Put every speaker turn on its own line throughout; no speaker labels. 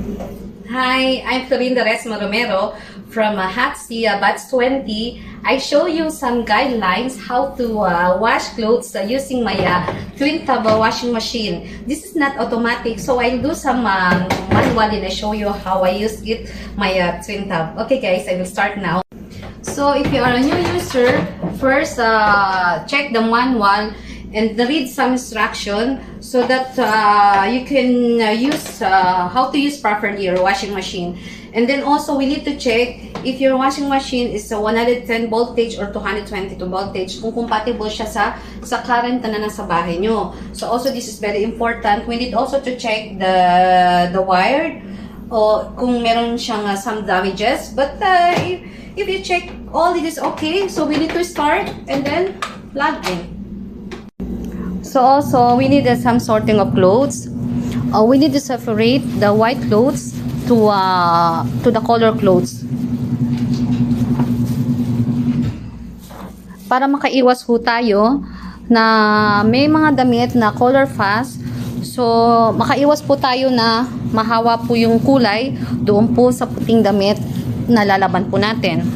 Hi, I'm Florinda Resma Romero from Hatsi Bats 20. I show you some guidelines how to wash clothes using my twin tub washing machine. This is not automatic, so I'll do some manual and I show you how I use it, my twin tub. Okay guys, I will start now. So if you are a new user, first check the manual and read some instruction so that you can use how to use properly your washing machine. And then also we need to check if your washing machine is 110 voltage or 222 voltage, kung compatible siya sa current na nasa bahay nyo. So also this is very important. We need also to check the wire o kung meron siyang some damages. But if you check all it is okay, so we need to start and then plug in. So also we need some sorting of clothes. We need to separate the white clothes to the color clothes. Para makaiwas ho tayo na may mga damit na color fast. So makaiwas po tayo na mahawa po yung kulay doon po sa puting damit na lalaban po natin.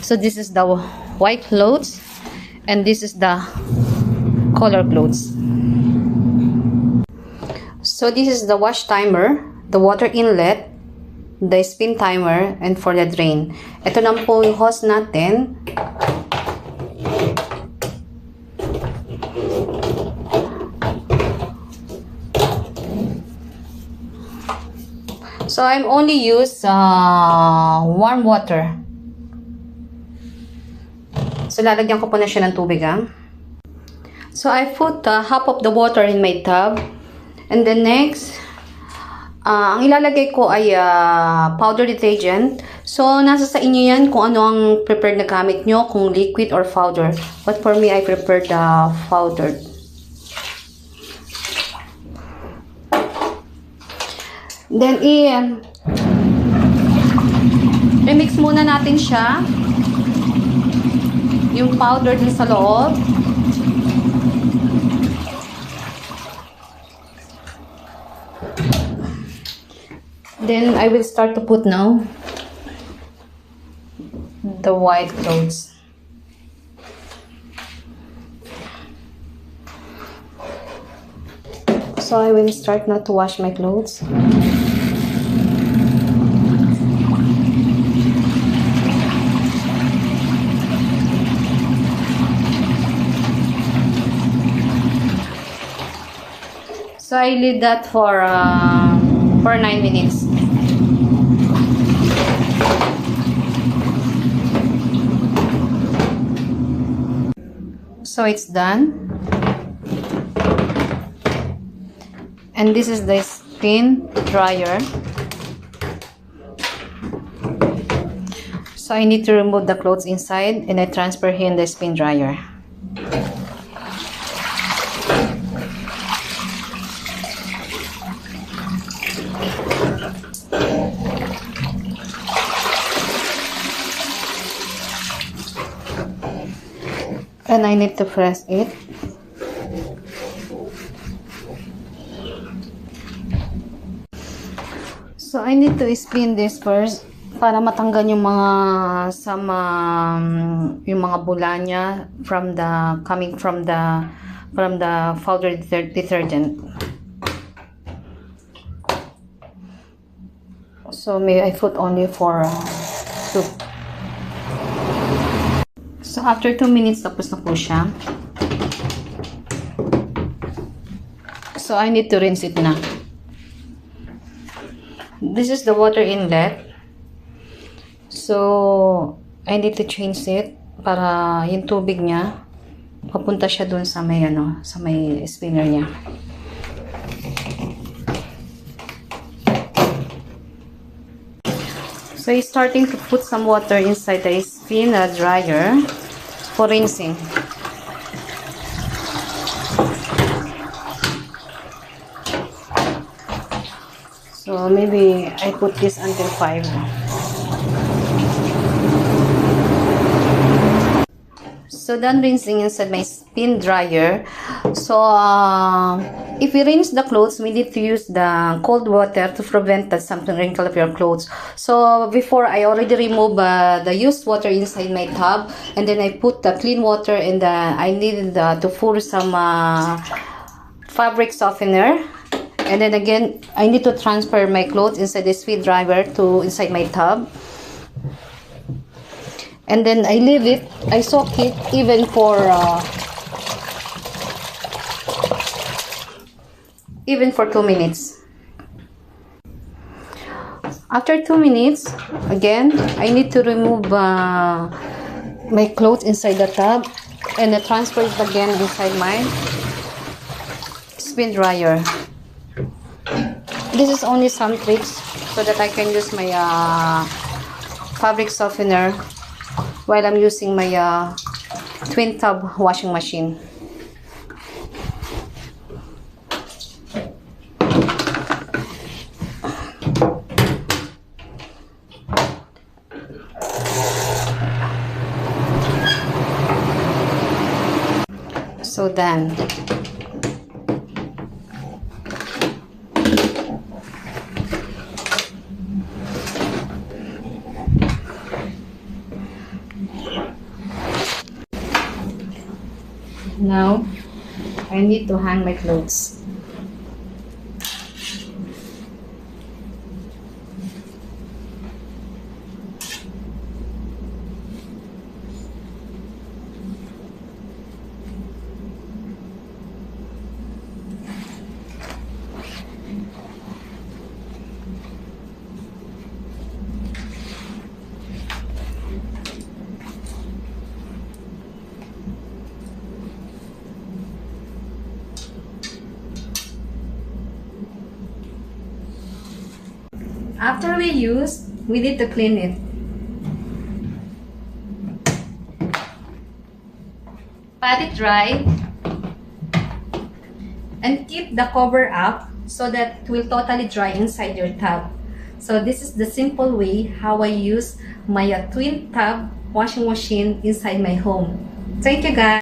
So this is the white clothes and this is the color clothes. So this is the wash timer, the water inlet, the spin timer, and for the drain. Ito na po yung hose natin. So I'm only use warm water. So lalagyan ko po na siya ng tubig So I put half of the water in my tub. And then next, ang ilalagay ko ay powder detergent. So nasa sa inyo yan kung ano ang prepared na gamit nyo, kung liquid or powder. But for me, I prefer the powder. Then i-mix muna natin siya. Yung powder din sa loob. Then I will start to put now the white clothes. So I will start now to wash my clothes. So I leave that for 9 minutes. So it's done. And this is the spin dryer. So I need to remove the clothes inside and I transfer here in the spin dryer. And I need to press it. So I need to spin this first para matanggal yung mga yung mga bula niya coming from the powder detergent. So maybe I put only for 2. So after 2 minutes, tapos na po siya. So I need to rinse it na. This is the water inlet. So I need to change it para yung tubig niya papunta siya dun sa may sa may spinner niya. So he's starting to put some water inside the spin dryer for rinsing. So maybe I put this until 5. So So done rinsing inside my spin dryer. So if we rinse the clothes, we need to use the cold water to prevent that something wrinkle of your clothes. So before, I already remove the used water inside my tub, and then I put the clean water, and I needed to pour some fabric softener. And then again, I need to transfer my clothes inside the spin dryer to inside my tub. And then I leave it, I soak it even for 2 minutes. After 2 minutes, again, I need to remove my clothes inside the tub and I transfer it again inside my spin dryer. This is only some tricks so that I can use my fabric softener while I'm using my twin tub washing machine. So done. Now, I need to hang my clothes. After we use, we need to clean it. Pat it dry and keep the cover up so that it will totally dry inside your tub. So this is the simple way how I use my twin tub washing machine inside my home. Thank you guys.